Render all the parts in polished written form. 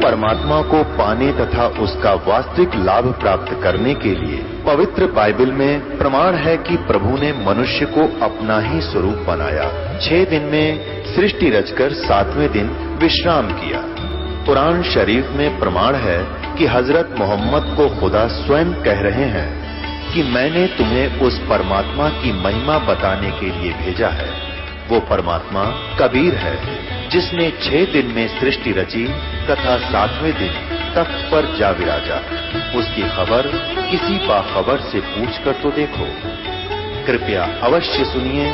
परमात्मा को पाने तथा उसका वास्तविक लाभ प्राप्त करने के लिए पवित्र बाइबल में प्रमाण है कि प्रभु ने मनुष्य को अपना ही स्वरूप बनाया। 6 दिन में सृष्टि रचकर 7वें दिन विश्राम किया। कुरान शरीफ में प्रमाण है कि हजरत मोहम्मद को खुदा स्वयं कह रहे हैं कि मैंने तुम्हें उस परमात्मा की महिमा बताने के लिए भेजा है। वो परमात्मा कबीर है जिसने 6 दिन में सृष्टि रची तथा 7वें दिन तख्त पर जा विराजा। उसकी खबर किसी बाखबर से पूछकर तो देखो। कृपया अवश्य सुनिए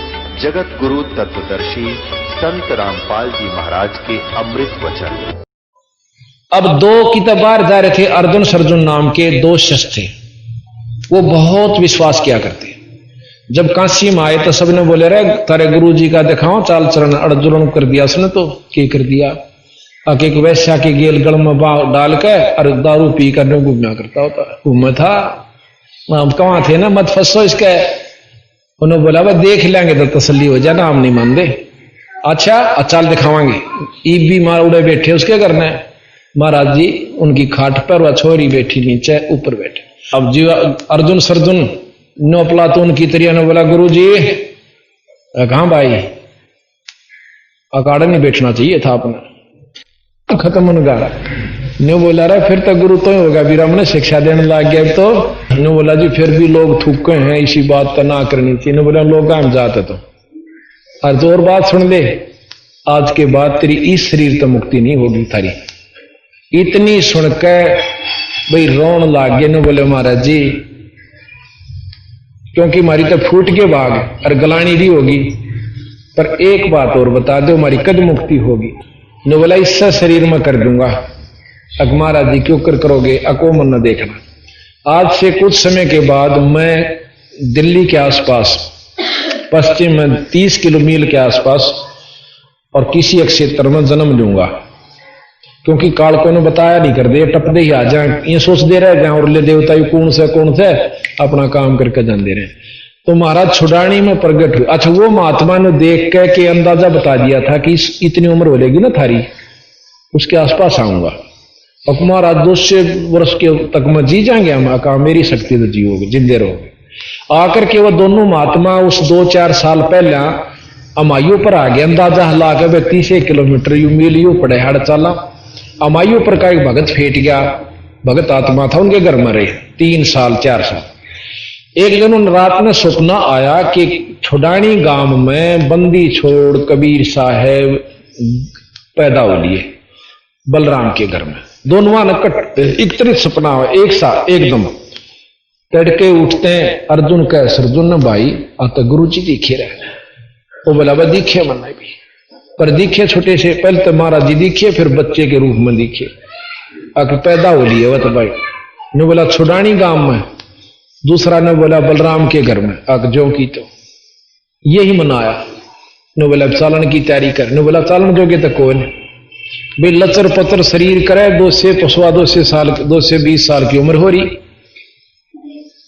जगत गुरु तत्वदर्शी संत रामपाल जी महाराज के अमृत वचन। अब 2 किताबार जा रहे थे। अर्जुन सर्जुन नाम के 2 शख्स थे। वो बहुत विश्वास किया करते। जब काशी में आए तो सबने बोले रे तारे गुरु जी का दिखाओ चाल चरण। अर्जुन कर दिया उसने तो क्या कर दिया। एक वैश्या के गेल गल में डाल के और दारू पी कर घूमना करता होता। घूमा था हम कहाँ थे ना, मत फंसो इसके। उन्होंने बोला वह देख लेंगे तो तसल्ली हो जाना, हम नहीं मानते। अच्छा चाल दिखावांगे। ईब भी मार उड़े बैठे उसके करना है। महाराज जी उनकी खाट पर वह छोरी बैठी नीचे ऊपर बैठे। अब जी अर्जुन सर्जुन नो प्लातून की तरिया ने बोला गुरु जी कहां भाई अकाड़ा नहीं बैठना चाहिए था अपना। खत्म उनका ने बोला रहा फिर तो गुरु तो ही होगा। वीर हमने शिक्षा देने लग गया तो ने बोला जी फिर भी लोग थूके हैं इसी बात तो ना करनी चाहिए। ने बोला लोग हम जाते तो और बात सुन ले, आज के बाद तेरी इस शरीर तो मुक्ति नहीं होगी थारी। इतनी सुनकर भाई रोन लाग गए। ने बोले महाराज जी क्योंकि हमारी तो फूट के भाग और गलानी भी होगी, पर एक बात और बता दो हमारी कद मुक्ति होगी। ने बोला इससे शरीर में कर दूंगा। अक महाराज जी क्यों करोगे, अको मन न देखना। आज से कुछ समय के बाद मैं दिल्ली के आसपास पश्चिम में 30 किलोमीटर के आसपास और किसी एक क्षेत्र में जन्म लूंगा। क्योंकि काल को ने बताया नहीं कर दे टपदे ही आ जाए, ये सोच दे रहे हैं और ले देवता कौन से अपना काम करके जान दे रहे। तो महाराज छुड़ानी में प्रगट हुए। अच्छा वो महात्मा ने देख के अंदाजा बता दिया था कि इतनी उम्र हो लेगी ना थारी, उसके आसपास आऊंगा। और महाराज 200 वर्ष के तक में जी जाएंगे हम। कहा मेरी शक्ति तो जियोगे जिंदे रहोगे। आकर के वो दोनों महात्मा उस 2-4 साल पहले अमाइयों पर आ गए। अंदाजा हला के 30 किलोमीटर यू मील यू पड़े हड़ चाला। अमाइयों पर का एक भगत फेट गया। भगत आत्मा था उनके घर में रहे 3 साल 4 साल। एक दिन उन रात में सपना आया कि छुड़ानी गांव में बंदी छोड़ कबीर साहेब पैदा हो लिए बलराम के घर में। दोनों ने एक तरह सपना हुआ एक साथ एकदम। तड़के उठते हैं अर्जुन कह सर्जुन भाई आता गुरु जी दिखे रहे। वो बोला वह दिखे मना भी पर दिखे छोटे से। पहले तो महाराज जी दिखे फिर बच्चे के रूप में दिखे। आके पैदा हो लिए वह तो भाई ने बोला छुड़ानी गांव में। दूसरा ने बोला बलराम के घर में। आग जो की तो यही मनाया। ने बोला चालन की तैयारी कर। ने बोला चालन जोगे तो कौन भाई लचर पचर शरीर करे 2 से 20 साल की उम्र हो रही।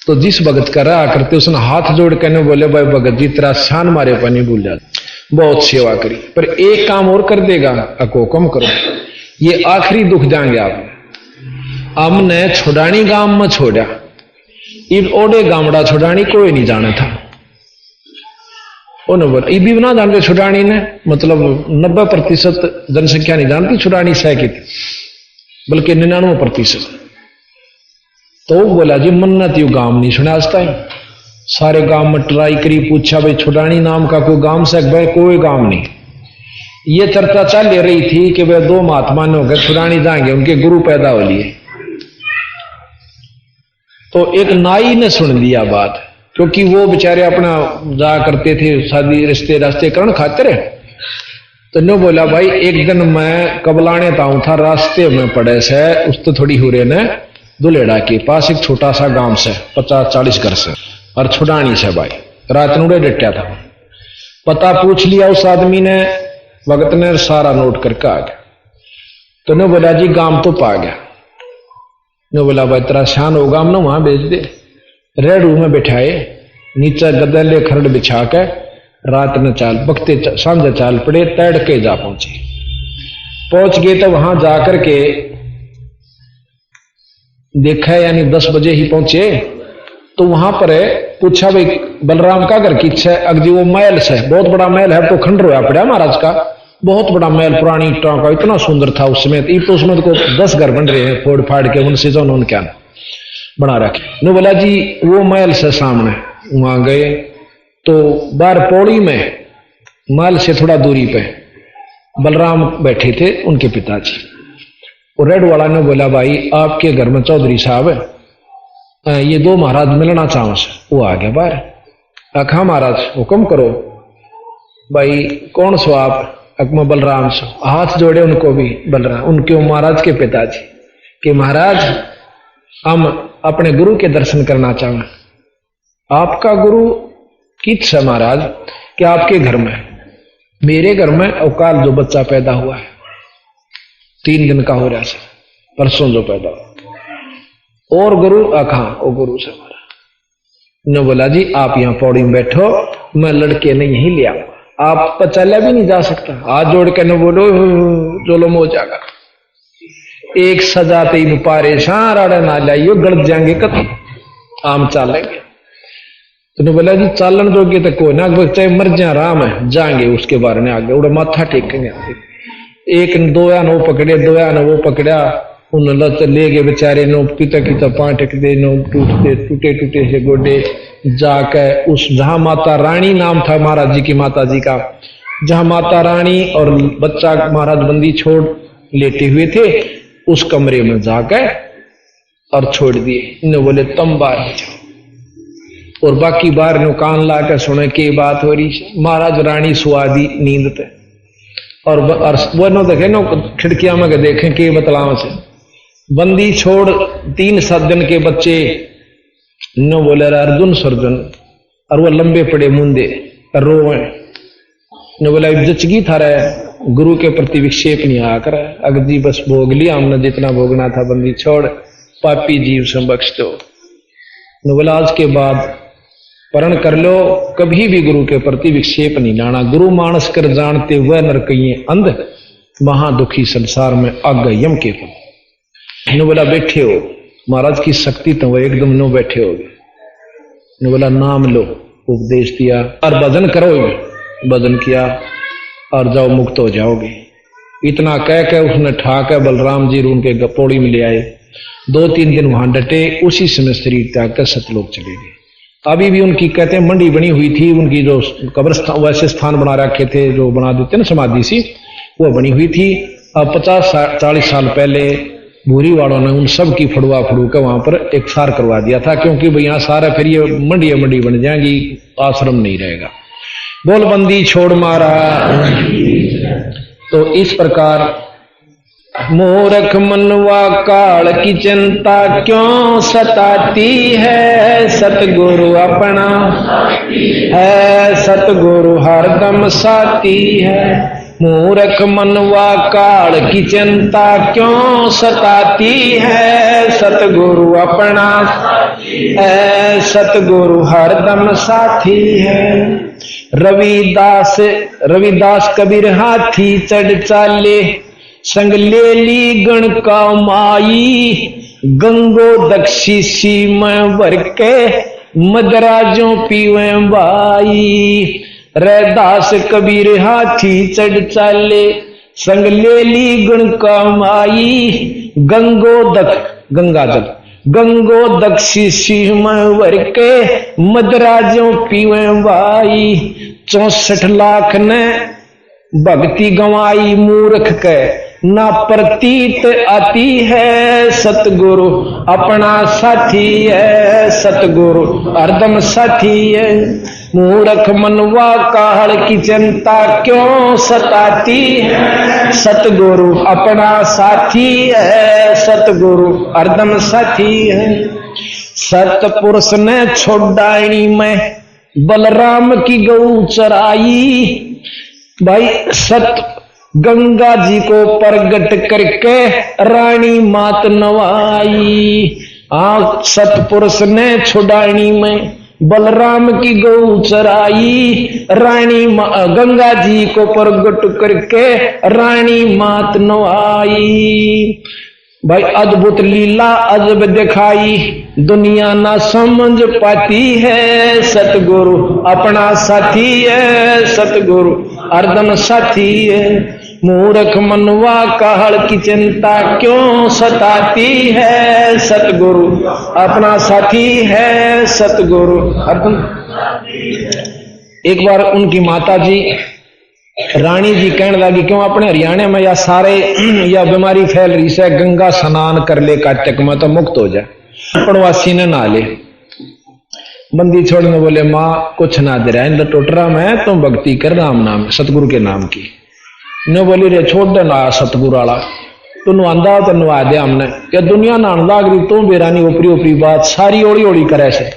तो जिस भगत का रहा करते उसने हाथ जोड़ कर ने बोले भाई भगत जी तेरा शान मारे पानी भूल जाते, बहुत सेवा करी पर एक काम और कर देगा। अको कम करो ये आखिरी दुख जाएंगे आप। हमने छुड़ानी गांव में छोड़ा। इन ओडे गामड़ा छुड़ानी कोई नहीं जाना था। बोला भी ना जानते छुड़ानी ने मतलब 90% जनसंख्या नहीं जानती छुड़ानी सह की थी, बल्कि 99%। तो बोला जी मन्नत यू गांव नहीं सुना आज तक। सारे गांव में ट्राई करी पूछा भाई छुड़ानी नाम का कोई गांव से भाई कोई गांव नहीं। ये चर्चा चल रही थी कि वे 2 महात्मा ने होकर छुड़ानी जाएंगे उनके गुरु पैदा हो लिए। तो एक नाई ने सुन लिया बात क्योंकि वो बेचारे अपना जा करते थे शादी रिश्ते रास्ते करण खातिर। तो ने बोला भाई एक दिन मैं कबलाने ताऊ था रास्ते में पड़े से उस तो थोड़ी हो रहे ने दुलेड़ा के पास एक छोटा सा गांव से 50-40 घर से और छुड़ानी से भाई रात नूड़े डटा था। पता पूछ लिया उस आदमी ने। भगत ने सारा नोट करके आ गया। तो ने बोला जी गांव तो पा गया। ने बोला भाई तेरा शान होगा हम ना वहां भेज दे। रेड रूम में बैठाए नीचे गदले खरड़ बिछा के रात में चाल बकते सांझे चाल पड़े तैड़ के जा पहुंच गए। तो वहां जाकर के देखा है, यानी 10 बजे ही पहुंचे। तो वहां पर पूछा भाई बलराम का घर की इच्छा है? अगजी वो महल से, बहुत बड़ा महल है, तो खंडर हुआ पड़ा महाराज का, बहुत बड़ा महल, पुरानी ईंटों का, इतना सुंदर था उस समय। तो उसमें को 10 घर बन रहे हैं फोड़ फाड़ के, उनसे जो उन्होंने क्या बना रखे। नो बोला जी वो महल से सामने। वहां गए तो बाहर पौड़ी में महल से थोड़ा दूरी पे बलराम बैठे थे, उनके पिताजी। और रेड वाला ने बोला भाई आपके घर में चौधरी साहब है, ये 2 महाराज मिलना चाहो से। वो आ गया बाहर। अखा महाराज हुक्म करो। भाई कौन सो आप? अकमा बलराम सो। हाथ जोड़े उनको भी बलराम, उनके महाराज के पिताजी कि महाराज हम अपने गुरु के दर्शन करना चाहें। आपका गुरु की इच्छा महाराज कि आपके घर में, मेरे घर में अवकाल जो बच्चा पैदा हुआ है 3 दिन का हो रहा है, परसों जो पैदा हुआ। और गुरु अखा ओ गुरु से हमारा ने बोला जी आप यहाँ पौड़ी में बैठो, मैं लड़के ने यही लिया, आप चला भी नहीं जा सकता। हाथ जोड़ के न बोलो जोलम हो जाएगा। एक सजाते ही पारे सारा ना लाइयो गलत जाएंगे कत आम चालेंगे। तो बोला जी चालन जोगे तो कोई ना, चाहे मर जाए राम है जाएंगे उसके बारे में आगे उड़ा माथा टेकेंगे। एक 2 वो पकड़े, 2 वो पकड़ा, उन लत ले गए बेचारे नो पिता पांव टेक दे, नो टूटे टूटे से गोडे जाके उस जहां माता रानी नाम था महाराज जी की माता जी का, जहां माता रानी और बच्चा महाराज बंदी छोड़ लेटे हुए थे उस कमरे में जाकर और छोड़ दिए। इन्हें बोले तुम बाहर जाओ। और बाकी बाहर नो कान ला के सुने की बात हो रही। महाराज रानी सुआदी नींद पे और वो नो देखे नो खिड़कियां में देखें के बतलाव से बंदी छोड़ 3-7 दिन के बच्चे नो बोले अर्जुन सर्जुन, और वो लंबे पड़े मुंदे रोवे न बोला जचगी था रहे गुरु के प्रति विक्षेप नहीं आकर अगदी बस भोग लिया हमने जितना भोगना था, बंदी छोड़ पापी जीव से बख्श दो। न बोला आज के बाद परण कर लो, कभी भी गुरु के प्रति विक्षेप नहीं लाना। गुरु मानस कर जानते वह नरकइये अंध, महादुखी संसार में अग यम के फल। न बोला बैठे हो, महाराज की शक्ति तो वह एकदम नो बैठे हो। न बोला नाम लो, उपदेश दिया और भजन करो। भजन किया और जाओ मुक्त हो जाओगे। इतना कह के उसने ठाक बलराम जी उनके गपोड़ी में ले आए। 2-3 दिन वहां डटे, उसी समय शरीर त्याग कर सतलोक चले गए। अभी भी उनकी कहते हैं मंडी बनी हुई थी, उनकी जो कब्रस्थान वैसे स्थान बना रखे थे जो बना देते ना समाधि सी, वो बनी हुई थी। अब 50-40 साल पहले भूरी वालों ने उन सब की फड़ुआ फड़ू के वहां पर एक सार करवा दिया था, क्योंकि भाई यहाँ सारा फिर ये मंडी बन जाएगी, आश्रम नहीं रहेगा। बोल बंदी छोड़ मारा। तो इस प्रकार मूर्ख मनवा काल की चिंता क्यों सताती है, सतगुरु अपना है, सतगुरु हरदम साथी है। मूर्ख मनवा काल की चिंता क्यों सताती है, सतगुरु अपना है, सतगुरु हरदम साथी है। रविदास कबीर हाथी चढ़ चाले, संग ले ली गण का माई, गंगो दक्षी सीम भर के मदराजों पीवे बाई। रैदास कबीर हाथी चढ़ चाले, संग ले ली गण का माई, गंगो दक्षी सीम भर के मदराजों पीवे बाई। 64 लाख ने भक्ति गंवाई मूर्ख के ना प्रतीत आती है, सतगुरु अपना साथी है, सतगुरु हरदम साथी है। मूर्ख मनवा काल की चिंता क्यों सताती है, सतगुरु अपना साथी है, सतगुरु हरदम साथी है। सतपुरुष ने छोड़ाई में बलराम की गऊ चराई, भाई सत गंगा जी को प्रगट करके रानी मात नवाई। सतपुरुष ने छुड़ानी में बलराम की गऊ चराई, रानी गंगा जी को प्रगट करके रानी मात नवाई। भाई अद्भुत लीला अजब दिखाई, दुनिया ना समझ पाती है, सतगुरु अपना साथी है, सतगुरु अर्दन साथी है। मूर्ख मनवा काहल की चिंता क्यों सताती है, सतगुरु अपना साथी है, सतगुरु अर्दन। एक बार उनकी माता जी रानी जी कहने लगी, क्यों अपने हरियाणा में या सारे या बीमारी फैल रही से, गंगा स्नान कर ले काटक में तो मुक्त हो जाए, पड़वासी ने नहा ले। बंदी छोड़ने बोले, माँ कुछ ना दे रहा है टोटरा में, तुम भक्ति कर राम नाम सतगुरु के नाम की। ने बोली रे छोड़ दे ना सतगुरु वाला, तू नुआंदा तो नुआ दे हमने, या दुनिया नहान लाग रही तू बेरानी ऊपरी ऊपरी बात सारी ओड़ी ओड़ी करे से।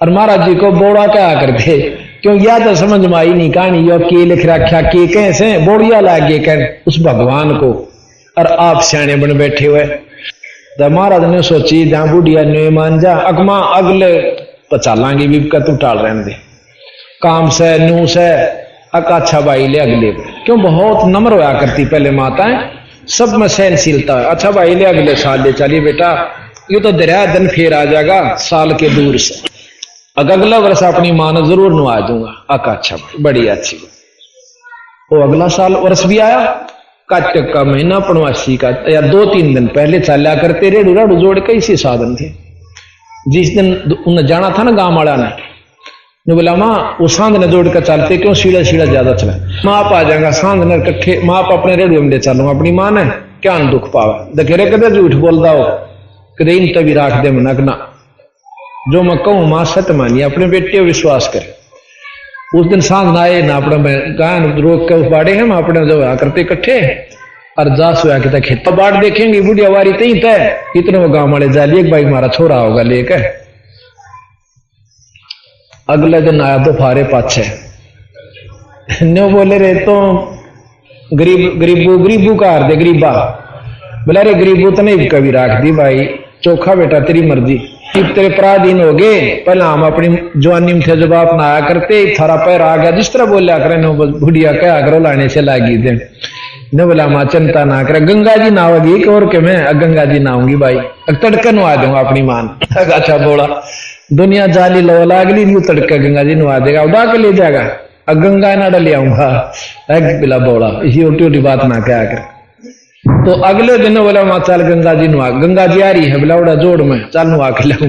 और महाराज जी को बोड़ा क्या करते, क्यों या तो समझ में आई नहीं कहानी, यो के लिख रखा के कैसे बोड़िया लागे कर उस भगवान को, और आप सियाने बन बैठे हुए। तो महाराज ने सोची जहां बुढ़िया ने मान जा अगमा अगले पचालांगी भी का तू टाल रहने दे, काम से नू से अच्छा भाई ले अगले, क्यों बहुत नम्र होया करती पहले माताएं, सब में सहनशीलता है। अच्छा भाई ले अगले साल ले चलिए बेटा, ये तो दरिया दिन फिर आ जाएगा साल के दूर से, अगला वर्ष अपनी मां ने जरूर नुआ दूंगा। अच्छा बड़ी अच्छी बात। वो अगला साल वर्ष भी आया, काटक का महीना पड़वासी का, या 2-3 दिन पहले चला करते रेडू राडू जोड़ के इसी साधन थे। जिस दिन उन्हें जाना था ना गांव वाला ने बोला, माँ वो सांध ने जोड़ कर चलते क्यों, सीढ़ा सीढ़ा ज्यादा चला, माँ आप आ जाएगा सांध ने कट्ठे, माँ आप अपने रेडियो में ले चलूंगा, अपनी माँ ने क्या दुख पावा, दखेरे कदे झूठ बोलता हो, कदे इन तभी राख दे मनक ना, जो मैं कहूं मां सत्य मानिए, अपने बेटे विश्वास करे। उस दिन सांझ ना आए ना अपना गायन रोक के उस बाड़े हम अपने जो करते इकट्ठे और जास हुआ कि खेत बाढ़ देखेंगे बुढ़िया वारी तई तय, इतने वो गांव वाले जाली एक भाई हमारा छोरा होगा लेकर। अगले दिन आया तो फारे पाछे न्यो बोले रे तो गरीबू का हार दे गरीबा, बोला रे गरीबू तो नहीं कभी राख दी भाई, चोखा बेटा तेरी मर्जी, तेरे पराधीन हो गए, पहले हम अपनी जवानी में थे जब आप नहाया करते थारा पैर आ गया, जिस तरह बोलिया करे नो बुढ़िया क्या करो लाने से लागी थे ने बोला मां चिंता ना करे, गंगा जी नहाओगी और के मैं गंगा जी नहाऊंगी भाई, तड़के नुआ दूंगा अपनी मान। अच्छा बोला दुनिया जाली लो लागली नहीं, तड़के गंगा जी नुआ देगा, उड़ा के ले जाएगा, गंगा ना ले आऊंगा, बिला बोला इसी उल्टी उल्टी बात ना क्या करे। तो अगले दिन बोला मां चल गंगा जी नुआ, गंगा जी आ रही है बोला उड़ा जोड़ में चल नुआ के लाऊं।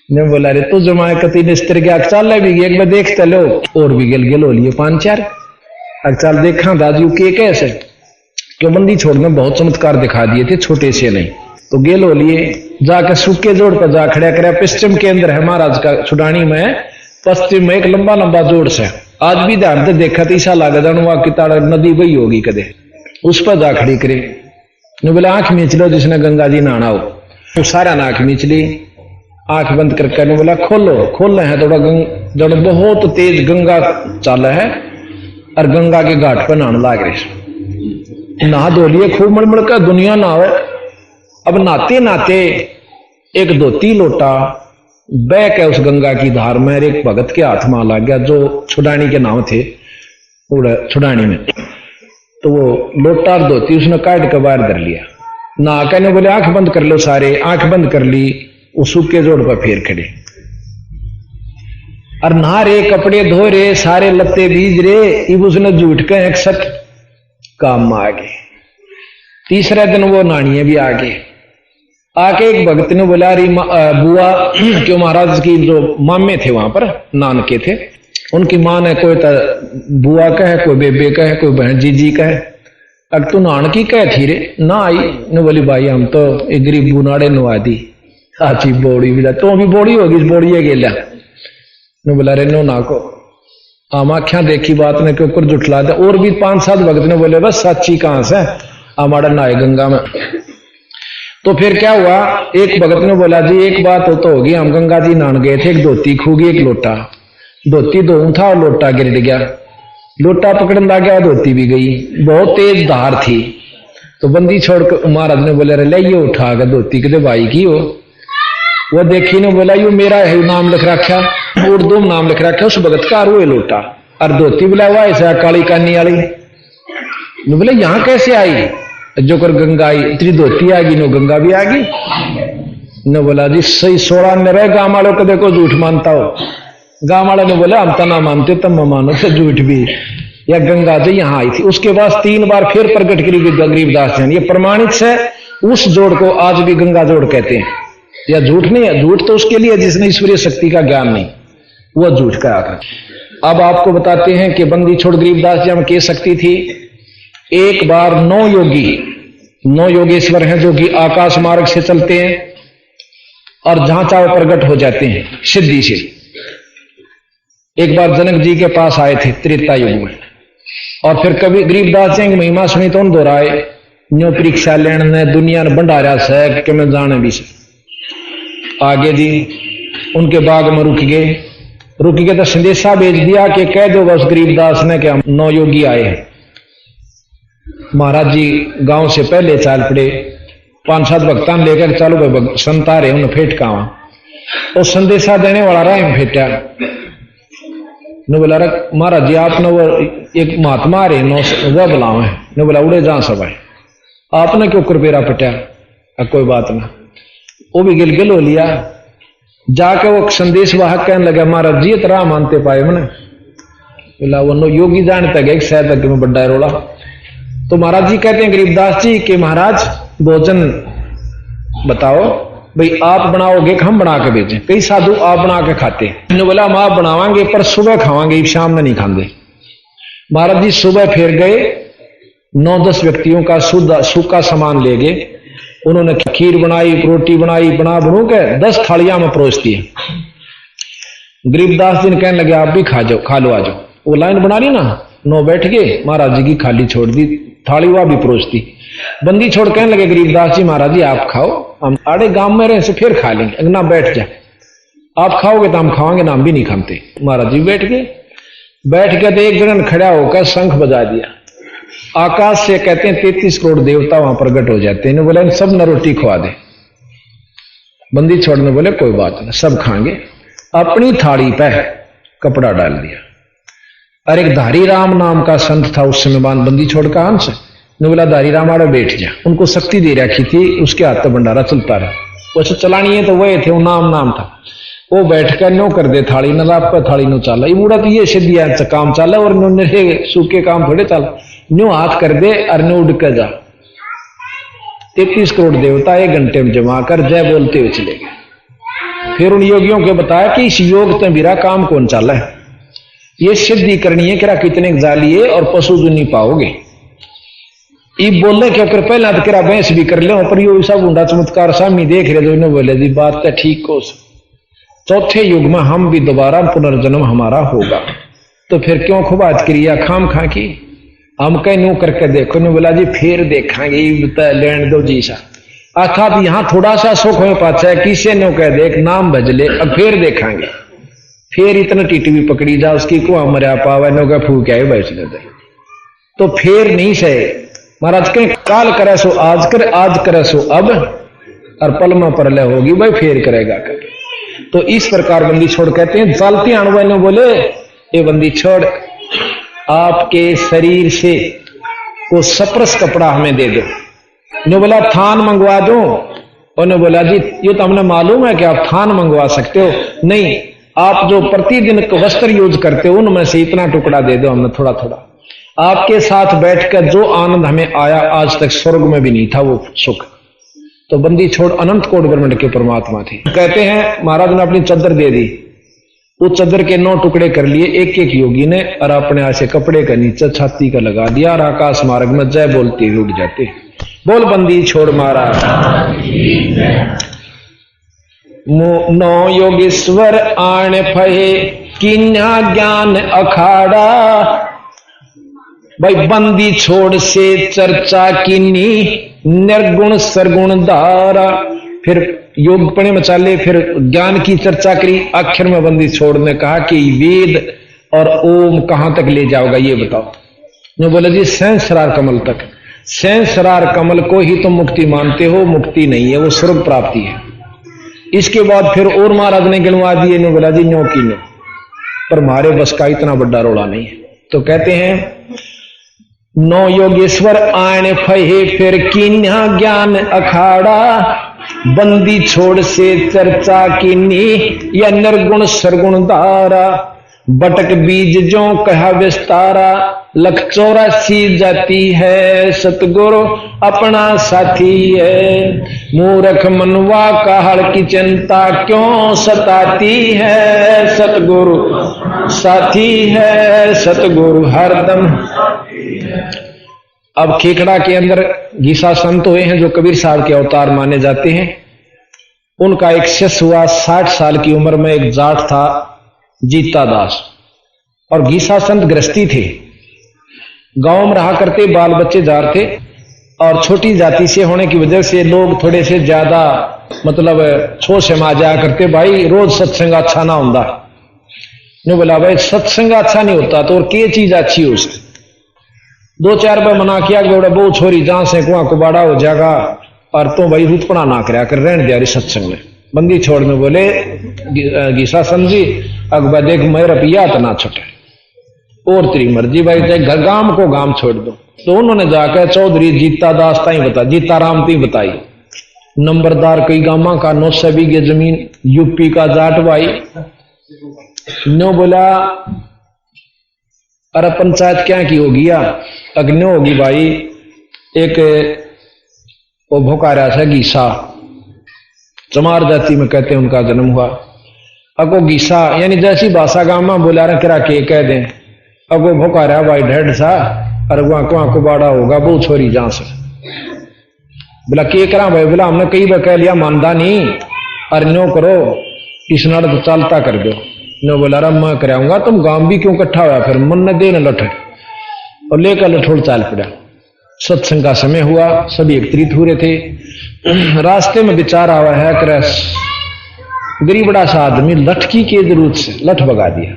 ने बोला रे तू जमाए कती निस्तर के चल भी एक बार देखते लो, और भी गिल गिल हो लिए 5-4 चल देखा दाजू के कैसे, क्यों बंदी छोड़ने बहुत चमत्कार दिखा दिए थे छोटे से नहीं, तो गेल हो लिए जाकर सूखे जोड़ पर जा खड़ा करे। पश्चिम के अंदर है महाराज का छुडानी में, पश्चिम में एक लंबा लंबा जोड़ से, आज भी ध्यान से देखा तो ईसा लागे जान वहां किताड़ नदी बही होगी कदे, उस पर जा खड़ी करे। ने बोला आंख मीच लो जिसने गंगा जी नहाना हो, तो सारा नाक मीच ली, आंख बंद करके ने बोला खोलो, खोल रहे हैं थोड़ा जब बहुत तेज गंगा चाल है और गंगा के घाट पर नहाने लाग रहे, नहा धो लिए खूब मड़मड़ का दुनिया नहावे। अब नहाते नहाते एक धोती लोटा बह के उस गंगा की धार में एक भगत के हाथ में लग गया, जो छुडानी के नाम थे छुडानी में, तो वो लोटा और धोती उसने काट के बाहर धर लिया। नहा कहने बोले आंख बंद कर लो सारे, आंख बंद कर ली, वो सूखे जोड़ पर फेर खड़े और नहा रे, कपड़े धो रे, सारे लत्ते बीज रे, इब उसने झूठ के एक सच काम में आ गए। तीसरे दिन वो नानिये भी आ गए, आके एक भक्त ने बोला रही बुआ, क्यों महाराज की जो मामे थे वहां पर नानके थे, उनकी मां ने कोई बुआ कहे, कोई बेबे कहे, कोई बहन जीजी कहे, अब तू नान की कह थी रे ना आई। ने बोली भाई हम तो एक गरीब बुनाड़े नुआ दी, साची बोड़ी भी तो भी बोड़ी होगी, इस बोड़ी है गेला। ने बोला रे नो ना को आम आख्या देखी बात ने के ऊपर जुटला दे। और भी 5-7 भक्त ने बोले बस साची कहां से, हमारा नहाए गंगा में। तो फिर क्या हुआ, एक भगत ने बोला जी एक बात हो तो होगी, हम गंगा जी नहान गए थे, एक धोती खूगी एक लोटा, धोती धोऊं था और लोटा गिर गया, लोटा पकड़ने लग गया, धोती भी गई, बहुत तेज धार थी। तो बंदी छोड़कर महाराज ने बोले रे ले ये उठा के धोती के भाई की हो, वो देखी ने बोला यू मेरा है, नाम लिख रखा उर्दू में नाम लिख रखा, उस भगत का हुए लोटा और धोती बोला हुआ ऐसा काली कानी वाली। बोले यहां कैसे आई, जो कर गंगा आई इतनी धोती आ गई नो गंगा भी आ गई न। बोला जी सही 16 में रहे गांव वालों को देखो झूठ मानता हो। गांव वाले ने बोला हम तो ना मानते तब मानो तो झूठ भी। या गंगा जो यहाँ आई थी उसके बाद 3 बार फिर प्रकट करी गरीबदास जी। ये प्रमाणित है। उस जोड़ को आज भी गंगा जोड़ कहते हैं। या झूठ नहीं है, झूठ तो उसके लिए जिसने ईश्वरीय शक्ति का ज्ञान नहीं, वो झूठ का आकर। अब आपको बताते हैं कि बंदी छोड़ गरीबदास जी हम कह सकती थी। एक बार 9 योगेश्वर हैं जो कि आकाश मार्ग से चलते हैं और जहां चाहो प्रकट हो जाते हैं सिद्धि से। एक बार जनक जी के पास आए थे त्रेता युग में, और फिर कभी गरीबदास जी की महिमा सुनी तो उन दोहराए न्यो परीक्षा लेने ने दुनिया ने भंडारा से कि मैं जाने भी से आगे जी उनके बाग में रुक गए तो संदेशा भेज दिया कि कह दो बस गरीबदास ने कि हम 9 योगी आए हैं। महाराज जी गांव से पहले चाल पड़े, 5-7 भक्तान लेकर चालू भाई संत आ रहे उन्हें फेट का और संदेशा देने वाला रहा फेटा ने बोला महाराज जी आपने वो एक महात्मा आ रहे वह बुलाओ है ने बोला उड़े जहां सब आए आपने क्यों कृपेरा पटा। कोई बात ना, वो भी गिलगिल हो लिया। जाके वो संदेश वाहक कहने लगा महाराज जी तरह मानते पाए मैंने बोला वो योगी जानते गए शायद अगे में बड्डा रोला। तो महाराज जी कहते हैं गरीबदास जी के महाराज भोजन बताओ भाई आप बनाओगे कि हम बना के भेजें। कई साधु आप बना के खाते हैं। बोला हम आप बनावांगे पर सुबह खावांगे शाम में नहीं खाते। महाराज जी सुबह फिर गए 9-10 व्यक्तियों का सूखा सामान ले गए। उन्होंने खीर बनाई रोटी बनाई बनू के 10 थालियां में परोस दिए। गरीबदास जी ने कहने लगे आप भी खा लो आ जाओ। वो लाइन बना ली ना 9 बैठ गए महाराज जी की खाली छोड़ दी थाली वह भी परोस दी। बंदी छोड़ कहने लगे गरीबदास जी महाराज जी आप खाओ हम आड़े गांव में रहे से फिर खा लेंगे अगना बैठ जा आप खाओगे तो हम खाओगे ना हम भी नहीं खाते। महाराज जी बैठ गए तो एक जन खड़ा होकर शंख बजा दिया। आकाश से कहते हैं 33 करोड़ देवता वहां प्रकट हो जाते हैं। बोले सब न रोटी खुआ दे। बंदी छोड़ने बोले कोई बात नहीं सब खाएंगे। अपनी थाली पर कपड़ा डाल दिया। और एक धारी राम नाम का संत था उस समय बंदी छोड़ का हंस ने बोला धारी राम आड़े बैठ जा। उनको शक्ति दे रखी थी उसके हाथ में भंडारा चलता रहा। वैसे चलानी है तो वह थे वो नाम था। वो बैठ कर नो कर दे थाली न लाप पर थाली नो चाला ये बूढ़ा तो ये सीधिया काम चाला और नो सूखे काम थोड़े चाला न्यू हाथ कर दे और न्यू उड़ कर जा। 33 करोड़ देवता 1 घंटे में जमा कर जय बोलते हुए चले गए। फिर उन योगियों को बताया कि इस योग तो मेरा काम कौन चाला है ये सिद्धि करनी है कि कितने जालिए और पशु जो नहीं पाओगे। ये बोलने के अगर पहला तो किरा भैंस भी कर ले पर यो सब ऊंडा चमत्कार सामी देख रहे जो बोले जी बात तो ठीक हो। चौथे युग में हम भी दोबारा पुनर्जन्म हमारा होगा तो फिर क्यों खुबाज क्रिया खाम खा की हम कहीं नो करके देखो ने बोला जी फिर देखेंगे लेन दो जी सा अर्थात यहाँ थोड़ा सा सुख हो पाता है किसी ने कह देख नाम भज ले अब फिर देखेंगे। फिर इतना टीटी पकड़ी जा उसकी को मरिया पावा नो का फूक आए बैठने दे तो फिर नहीं सहे। महाराज कहीं काल करे सो आज करे सो अब और पलमा परले होगी भाई फिर करेगा कर। तो इस प्रकार बंदी छोड़ कहते हैं चलती अणुआ ने बोले ये बंदी छोड़ आपके शरीर से को सप्रस कपड़ा हमें दे दो। ने बोला थान मंगवा दो। उन्होंने बोला जी ये तो हमने मालूम है कि आप थान मंगवा सकते हो नहीं आप जो प्रतिदिन वस्त्र यूज करते हो उनमें से इतना टुकड़ा दे दो हमने थोड़ा थोड़ा। आपके साथ बैठकर जो आनंद हमें आया आज तक स्वर्ग में भी नहीं था वो सुख। तो बंदी छोड़ अनंत कोट ब्रह्मांड के परमात्मा थी। कहते हैं महाराज ने अपनी चद्दर दे दी। उस चद्दर के 9 टुकड़े कर लिए एक योगी ने और अपने ऐसे कपड़े का नीचे छाती का लगा दिया और आकाश मार्ग में जय बोलते हुए उड़ जाते। बोल बंदी छोड़ महाराज 9 योगेश्वर आण फहे किन्या ज्ञान अखाड़ा। भाई बंदी छोड़ से चर्चा किन्नी निर्गुण सरगुण धारा। फिर योग में चाले फिर ज्ञान की चर्चा करी। आखिर में बंदी छोड़ ने कहा कि वेद और ओम कहां तक ले जाओगा ये बताओ। जो बोले जी सहस्रार कमल तक। सहस्रार कमल को ही तुम मुक्ति मानते हो मुक्ति नहीं है वो स्वर्ग प्राप्ति है। इसके बाद फिर और महाराज ने गिनवा दिए ने बोला जी नो की नो पर हमारे बस का इतना बड़ा रोड़ा नहीं है। तो कहते हैं नौ योगेश्वर आने फहे फिर कीन्या ज्ञान अखाड़ा, बंदी छोड़ से चर्चा कीनी या निर्गुण सरगुण धारा, बटक बीज जो कहा विस्तारा, लख 84 जाती है सतगुरु अपना साथी है, मूर्ख मनवा का हड़ की चिंता क्यों सताती है, सतगुरु साथी है, सतगुरु हरदम। अब खेखड़ा के अंदर गीसा संत हुए हैं जो कबीर साहब के अवतार माने जाते हैं। उनका एक शिष्य हुआ 60 साल की उम्र में, एक जाट था जीता दास, और गीसा संत गृहस्थी थे, गांव में रहा करते, बाल बच्चे जार थे, और छोटी जाति से होने की वजह से लोग थोड़े से ज्यादा मतलब छो समा जाया करते, भाई रोज सत्संग अच्छा ना होता। ने बोला भाई सत्संग अच्छा नहीं होता तो और क्या चीज अच्छी हो उसकी। 2-4 बार मना किया कि बेटा बहु छोरी जहां से कुआं कुबाड़ा हो जाएगा, और तो भाई रूतपना ना कराया कर, रहने दिया सत्संग में। बंदी छोड़ में बोले गीसा समझी अकबर देख मेरा पिया तो ना छुटे, और तेरी मर्जी भाई, चाहे गांव को गांव छोड़ दो। तो उन्होंने जाकर चौधरी जीता दास ताई बता, जीता राम ती बताई, नंबरदार कई गांव का 900 बीघे जमीन, यूपी का जाट भाई। नो बोला अरे पंचायत क्या की होगी या अग्नि होगी भाई, एक वो भोकारा था गीसा, चमार जाति में कहते हैं उनका जन्म हुआ। अगो गीसा यानी जैसी भाषा गांव में बोला रहा करा के कह दें, अगो भोकारा भाई ढेड सा, अरे वहां कुआं कुबाड़ा होगा बहु छोरी जहां से। बोला के करा भाई, बोला हमने कई बार कह लिया मानदा नहीं, अरे नो करो इस नाड़ तो चालता कर दो। नो बोला रहा मैं कराऊंगा, तुम गांव भी क्यों इकट्ठा हुआ, फिर मन न दे न लठ, और लेकर लठोड़ चाल पड़ा। सत्संग का समय हुआ, सभी एकत्रित हो रहे थे। रास्ते में विचार आवा है कर गरीबड़ा सा आदमी लठकी के जरूरत से लठ भगा दिया।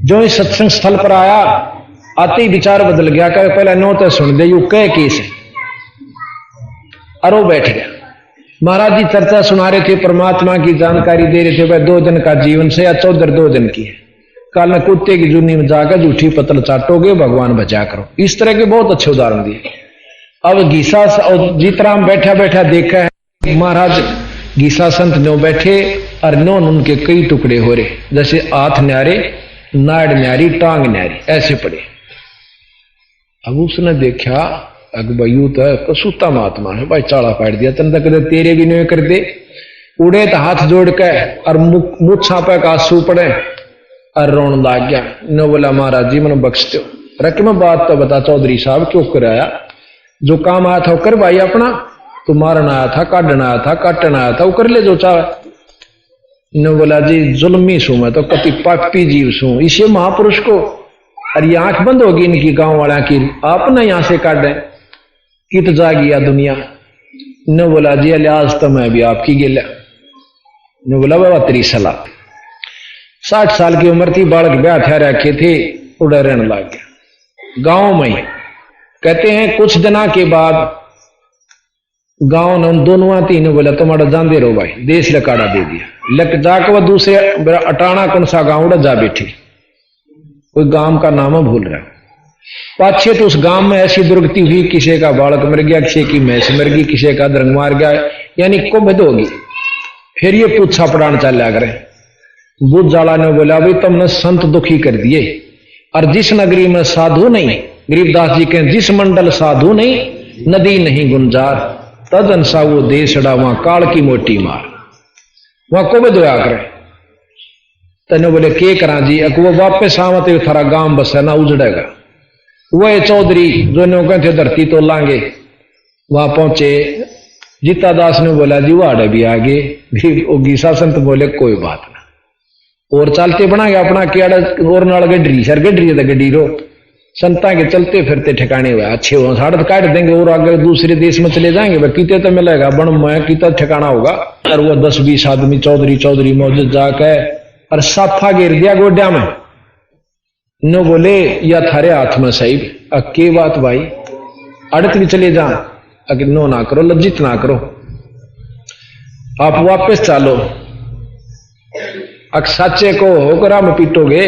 जो इस सत्संग स्थल पर आया, आते ही विचार बदल गया, कहे पहले नो तो सुन दे यू कह केस है, अरो बैठ गया। महाराज जी चर्चा सुना रहे थे, परमात्मा की जानकारी दे रहे थे, भाई 2 दिन का जीवन से या 14 2 दिन की है, काल में कुत्ते की जुन्नी में जाकर झूठी पतल चाटोगे, भगवान बचा करो। इस तरह के बहुत अच्छे उदाहरण दिए। अब गीसा और जीतराम बैठा बैठा देखा है महाराज गीसा संत नो बैठे और नो उनके कई टुकड़े हो रहे, जैसे हाथ न्यारे, नाड़ न्यारी, टांग न्यारी, ऐसे पड़े। अब उसने देखा अगबयू तो कसूता महात्मा है भाई, चाड़ा पाट दिया, तन तक तेरे भी नहीं कर दे। उड़े तो हाथ जोड़ के और मुँह छापे का आंसू पड़े और रोन लाग गया। नो बोला महाराज जी मैंने बख्श दो, रख मैं बात तो बता चौधरी साहब क्यों कराया, जो काम आया था वो कर भाई अपना, तो मारना आया था, काटना आया था, काटना आया था, वो कर ले जो चाहे। नो बोला जी जुल्मी सू मैं तो कति पापी जीव सू, इसे महापुरुष को, और ये आंख बंद होगी इनकी गांव वाला की, आप ना यहां से काट दें कित जा गया दुनिया। न बोला जी लिहाज तो मैं भी आपकी गिला। न बोला बाबा तेरी सलाह। 60 साल की उम्र थी, बालक ब्याह थे रखे थे, उड़े रहने लग गया गांव में। कहते हैं कुछ दिना के बाद गांव ने दोनों तीनों बोला तुम्हारा जान दे रहो भाई, देश लकाड़ा दे दिया। लक जाकर वह दूसरे अटाना कौन सा गांव उड़ा जा बैठी, कोई गांव का नाम भूल रहा। पाछे तो उस गांव में ऐसी दुर्गति हुई, किसी का बालक मर गया, किसी की भैंस मर गई, किसी का दरंग मार गया, यानी कुबद होगी। फिर ये पूछा पड़ान चल करे। बुद्ध जाला ने बोला भाई तुमने संत दुखी कर दिए, और जिस नगरी में साधु नहीं, गरीबदास जी के जिस मंडल साधु नहीं, नदी नहीं गुंजार, तदन सा वो देशड़ा वहां काल की मोटी मार, वहां कुबद होया करे। तेने बोले के करा जी, वो वापस आवते थारा गांव बसे ना उजड़ेगा। वह चौधरी जो नो कहते धरती तो लांगे, वहां पहुंचे। जीता दास ने बोला जी वाड़े भी आगे। गीसा संत बोले कोई बात ना, और चलते बना गया अपना केड़ा और नाल गड्ढरी सर गड्ढरी तो गड्ढी रो संता के चलते फिरते ठिकाने हुआ अच्छे हो, साढ़ काट देंगे और आगे दूसरे देश में चले जाएंगे, वह कीते तो मिलेगा बन मैं कीता ठिकाना होगा। और वो 10-20 आदमी चौधरी चौधरी मौजूद जाके और साफा गिर दिया गोड्या में। नो बोले या थारे हाथ में सही, के बात भाई अड़त भी चले जा, अगर नो ना करो, लज्जित ना करो, आप वापस चालो, अक सच्चे को होकर आप पीटोगे,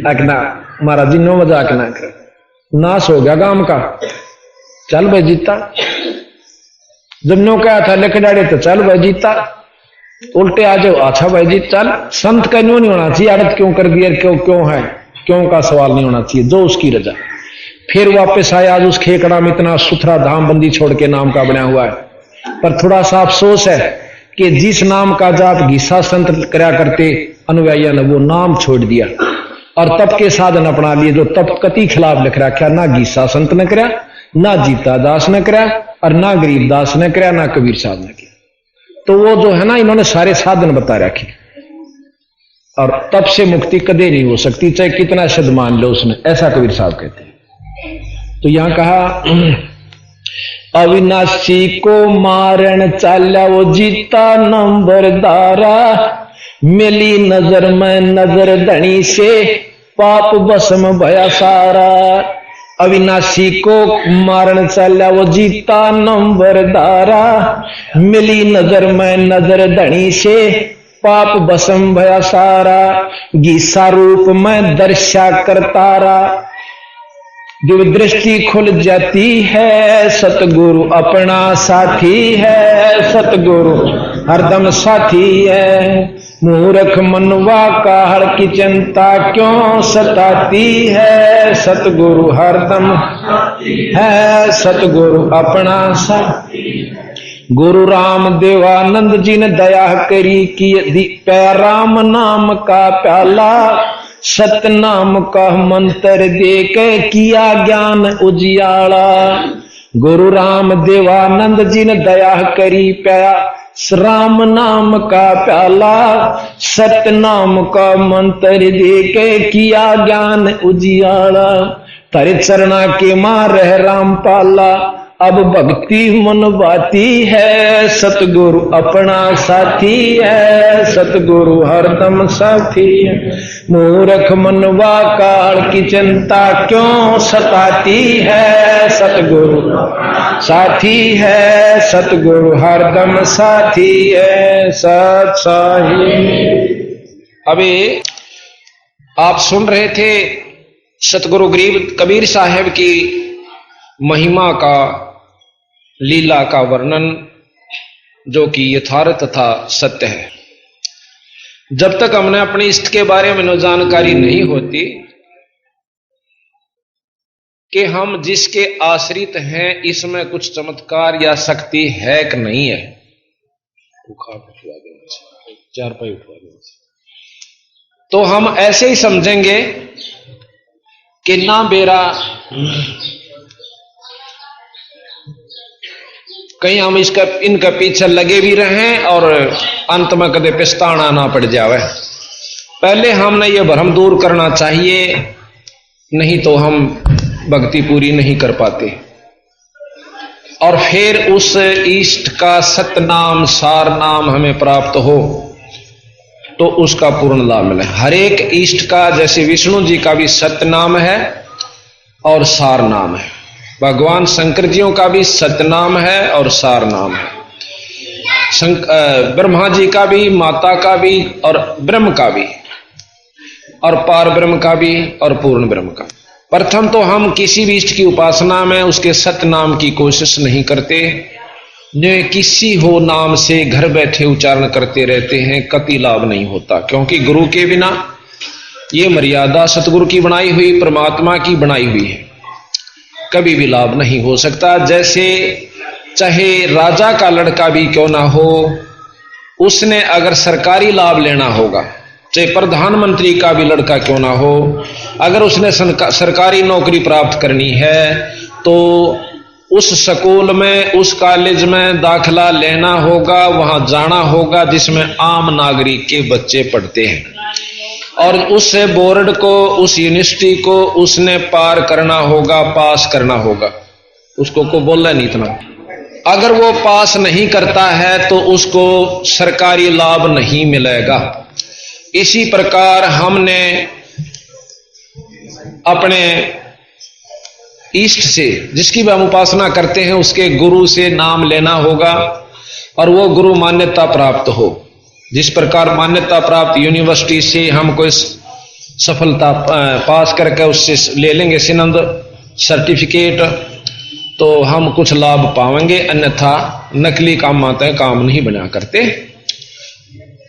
अकना महाराज जी नो मजाक ना कर। नाश हो गया गांव का। चल भाई जीता, जब नो कहा था लेके डाले तो चल भाई जीता, उल्टे आ जाओ अच्छा भाई जी चल। संत का न्यों नहीं होना चाहिए, आड़त क्यों कर दिया, क्यों है, क्यों का सवाल नहीं होना चाहिए, जो उसकी रजा। फिर वापस आया, आज उस खेकड़ा में इतना सुथरा धाम बंदी छोड़ के नाम का बना हुआ है। पर थोड़ा सा अफसोस है कि जिस नाम का जाप घिस्सा संत करा करते अनुयायियों ने, वो नाम छोड़ दिया और तप के साधन अपना लिए, जो तप कति खिलाफ लिख रखा। ना घिस्सा संत ने करा, ना जीता दास ने करा, और ना गरीब दास ने करा, ना कबीर साहब ने किया। तो वो जो है ना, इन्होंने सारे साधन बता रखे, और तप से मुक्ति कदे नहीं हो सकती, चाहे कितना शब्द मान लो उसने, ऐसा कबीर साहब कहते हैं। तो यहां कहा अविनाशी को मारण चाला वो जीता नंबरदारा, मिली नजर में नजर धनी से पाप भस्म भया सारा। अविनाशी को मारण चाला वो जीता नंबरदारा, मिली नजर में नजर धनी से पाप भस्म भया सारा। गीसा रूप में दर्शा करतारा, दिव्य दृष्टि खुल जाती है, सतगुरु अपना साथी है, सतगुरु हरदम साथी है। मूर्ख मनवा का हर की चिंता क्यों सताती है, सतगुरु हरदम है, सतगुरु अपना साथी। गुरु राम देवानंद जी ने दया करी कि राम नाम का प्याला, सतनाम का मंत्र दे के किया ज्ञान उजियाला। गुरु राम देवानंद जी ने दया करी प्या राम नाम का प्याला, सतनाम का मंत्र दे के किया ज्ञान उजियाला। तेरे चरणा के मार राम पाला, अब भक्ति मन बाती है, सतगुरु अपना साथी है, सतगुरु हरदम साथी है। मूर्ख मनवा काल की चिंता क्यों सताती है, सतगुरु साथी है, सतगुरु हरदम साथी है, सत साही। अभी आप सुन रहे थे सतगुरु गरीब कबीर साहब की महिमा का, लीला का वर्णन, जो कि यथार्थ तथा सत्य है। जब तक हमने अपने इष्ट के बारे में जानकारी नहीं होती कि हम जिसके आश्रित हैं इसमें कुछ चमत्कार या शक्ति है कि नहीं है, चारपाई उठवा देना, तो हम ऐसे ही समझेंगे कि ना बेरा कहीं हम इनका पीछे लगे भी रहें और अंत में कदे पिछताना ना पड़ जावे। पहले हमने ये भ्रम दूर करना चाहिए, नहीं तो हम भक्ति पूरी नहीं कर पाते। और फिर उस इष्ट का सतनाम सार नाम हमें प्राप्त हो तो उसका पूर्ण लाभ मिले। हर एक इष्ट का, जैसे विष्णु जी का भी सतनाम है और सार नाम है, भगवान शंकर जियों का भी सतनाम है और सार नाम है, ब्रह्मा जी का भी, माता का भी और ब्रह्म का भी, और पार ब्रह्म का भी और पूर्ण ब्रह्म का। प्रथम तो हम किसी भी इष्ट की उपासना में उसके सतनाम की कोशिश नहीं करते, जो किसी हो नाम से घर बैठे उच्चारण करते रहते हैं, कति लाभ नहीं होता। क्योंकि गुरु के बिना ये मर्यादा सतगुरु की बनाई हुई, परमात्मा की बनाई हुई है, कभी भी लाभ नहीं हो सकता। जैसे चाहे राजा का लड़का भी क्यों ना हो, उसने अगर सरकारी लाभ लेना होगा, चाहे प्रधानमंत्री का भी लड़का क्यों ना हो, अगर उसने सरकारी नौकरी प्राप्त करनी है तो उस स्कूल में, उस कॉलेज में दाखिला लेना होगा, वहां जाना होगा जिसमें आम नागरिक के बच्चे पढ़ते हैं, और उस बोर्ड को, उस यूनिवर्सिटी को उसने पार करना होगा, पास करना होगा। उसको को बोलना नहीं इतना। अगर वो पास नहीं करता है तो उसको सरकारी लाभ नहीं मिलेगा। इसी प्रकार हमने अपने इष्ट से, जिसकी भी हम उपासना करते हैं, उसके गुरु से नाम लेना होगा और वो गुरु मान्यता प्राप्त हो। जिस प्रकार मान्यता प्राप्त यूनिवर्सिटी से हम कोई सफलता पास करके उससे ले लेंगे सिनंद, सर्टिफिकेट तो हम कुछ लाभ पाएंगे, अन्यथा नकली काम आते हैं, काम नहीं बना करते।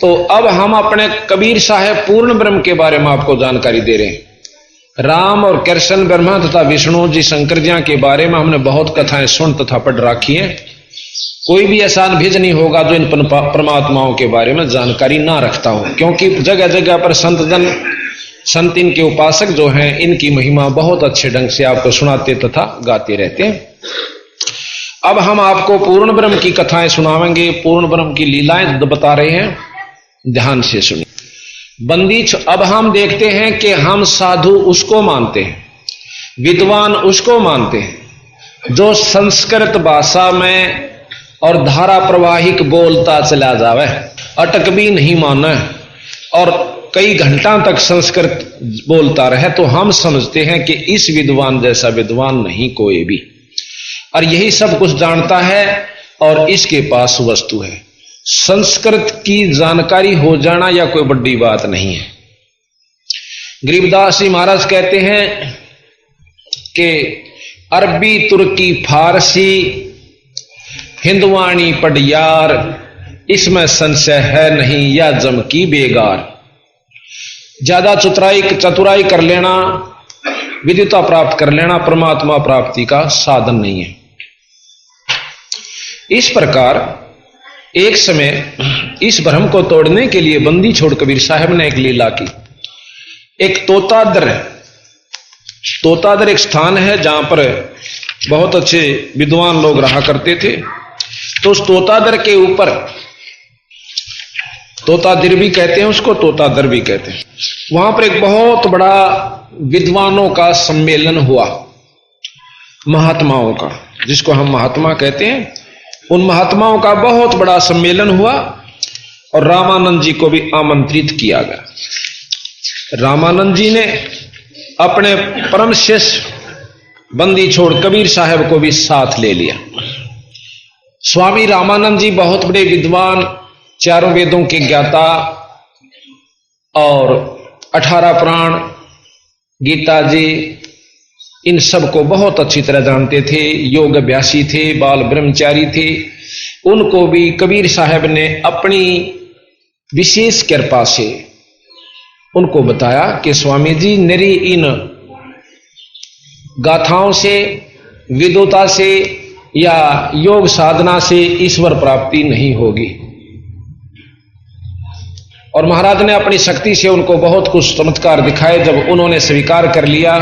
तो अब हम अपने कबीर साहब पूर्ण ब्रह्म के बारे में आपको जानकारी दे रहे हैं। राम और कृष्ण ब्रह्मा तथा विष्णु जी शंकर जी के बारे में हमने बहुत कथाएं सुन तथा पढ़ रखी हैं। कोई भी ऐसा भेज नहीं होगा जो इन परमात्माओं के बारे में जानकारी ना रखता हो, क्योंकि जगह जगह पर संत इनके उपासक जो हैं इनकी महिमा बहुत अच्छे ढंग से आपको सुनाते तथा गाते रहते हैं। अब हम आपको पूर्ण ब्रह्म की कथाएं सुनावेंगे, पूर्ण ब्रह्म की लीलाएं बता रहे हैं, ध्यान से सुनिए। बंदी अब हम देखते हैं कि हम साधु उसको मानते हैं, विद्वान उसको मानते हैं जो संस्कृत भाषा में और धारा प्रवाहिक बोलता चला जावे, अटक भी नहीं माने और कई घंटा तक संस्कृत बोलता रहे, तो हम समझते हैं कि इस विद्वान जैसा विद्वान नहीं कोई भी, और यही सब कुछ जानता है और इसके पास वस्तु है। संस्कृत की जानकारी हो जाना या कोई बड़ी बात नहीं है। गरीबदास जी महाराज कहते हैं कि अरबी, तुर्की, फारसी, हिंदवाणी पढ़ियार, इसमें संशय है नहीं या जम की बेगार। ज्यादा चतुराई कर लेना, विद्युता प्राप्त कर लेना परमात्मा प्राप्ति का साधन नहीं है। इस प्रकार एक समय इस भ्रम को तोड़ने के लिए बंदी छोड़ कबीर साहब ने एक लीला की। एक तोतादर एक स्थान है जहां पर बहुत अच्छे विद्वान लोग रहा करते थे। तो उस तोतादर के ऊपर, तोतादिर भी कहते हैं उसको, तोतादर भी कहते हैं, वहां पर एक बहुत बड़ा विद्वानों का सम्मेलन हुआ, महात्माओं का, जिसको हम महात्मा कहते हैं। उन महात्माओं का बहुत बड़ा सम्मेलन हुआ और रामानंद जी को भी आमंत्रित किया गया। रामानंद जी ने अपने परम शिष्य बंदी छोड़ कबीर साहब को भी साथ ले लिया। स्वामी रामानंद जी बहुत बड़े विद्वान, चारों वेदों के ज्ञाता और 18 पुराण, गीता जी, इन सब को बहुत अच्छी तरह जानते थे। योग अभ्यासी थे, बाल ब्रह्मचारी थे। उनको भी कबीर साहब ने अपनी विशेष कृपा से उनको बताया कि स्वामी जी, मेरी इन गाथाओं से, विद्वता से या योग साधना से ईश्वर प्राप्ति नहीं होगी। और महाराज ने अपनी शक्ति से उनको बहुत कुछ चमत्कार दिखाए। जब उन्होंने स्वीकार कर लिया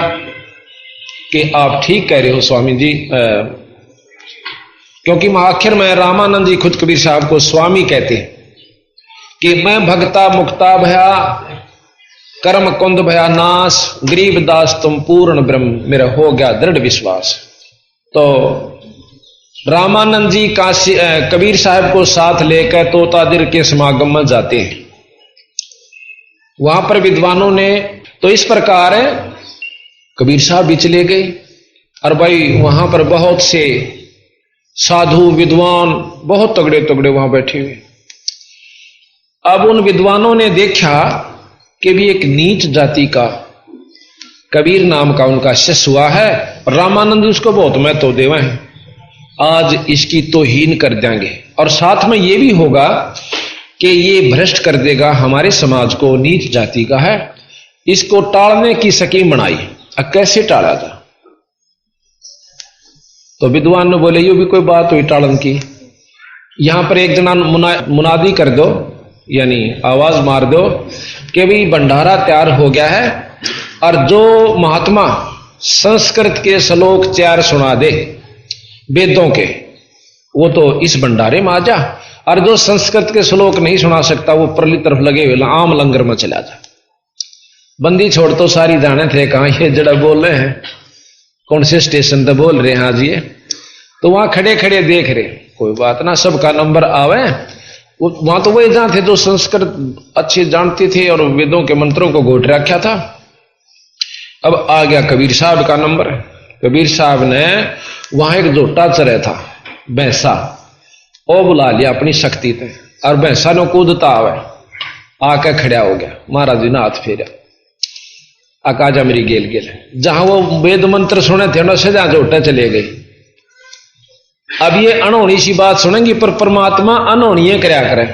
कि आप ठीक कह रहे हो स्वामी जी, क्योंकि आखिर में रामानंद जी खुद कबीर साहब को स्वामी कहते हैं कि मैं भक्ता मुक्ता भया, कर्म कुंद भया नाश, गरीब दास तुम पूर्ण ब्रह्म, मेरा हो गया दृढ़ विश्वास। तो रामानंद जी काशी कबीर साहब को साथ लेकर तोतादिर के समागम में जाते हैं। वहां पर विद्वानों ने, तो इस प्रकार कबीर साहब भी चले गए और भाई वहां पर बहुत से साधु विद्वान बहुत तगड़े तगड़े वहां बैठे हुए। अब उन विद्वानों ने देखा कि भी एक नीच जाति का कबीर नाम का उनका शिष्य हुआ है, रामानंद उसको बहुत महत्व देवे हैं, आज इसकी तौहीन कर देंगे और साथ में ये भी होगा कि ये भ्रष्ट कर देगा हमारे समाज को, नीच जाति का है, इसको टालने की स्कीम बनाई। अब कैसे टाला जा? तो विद्वान ने बोले, ये भी कोई बात हुई टालन की। यहां पर एक जना मुनादी कर दो, यानी आवाज मार दो कि भाई भंडारा तैयार हो गया है और जो महात्मा संस्कृत के श्लोक 4 सुना दे वेदों के, वो तो इस भंडारे में आ जा, और जो संस्कृत के श्लोक नहीं सुना सकता वो परली तरफ लगे हुए आम लंगर में चला जा। बंदी छोड़ तो सारी जाने थे कहां ये जड़ा बोल रहे हैं, कौन से स्टेशन पे बोल रहे हैं आज ये, तो वहां खड़े खड़े देख रहे, कोई बात ना, सबका नंबर आवे। वहां तो वही जहां थे जो संस्कृत अच्छे जानते थे और वेदों के मंत्रों को घोट रखा था। अब आ गया कबीर साहब का नंबर। कबीर साहब ने वहां एक जोटा चरे था भैंसा, वो बुला लिया अपनी शक्ति पे और भैंसा ने कूदता आवे, आके खड़ा हो गया। महाराज जी ने हाथ फेरा अकाजा मेरी गेल गेल, जहां वो वेद मंत्र सुने थे ना से जहां जोटा चले गए। अब ये अनहोनी सी बात सुनेंगी, पर परमात्मा अनहोनी करया करे।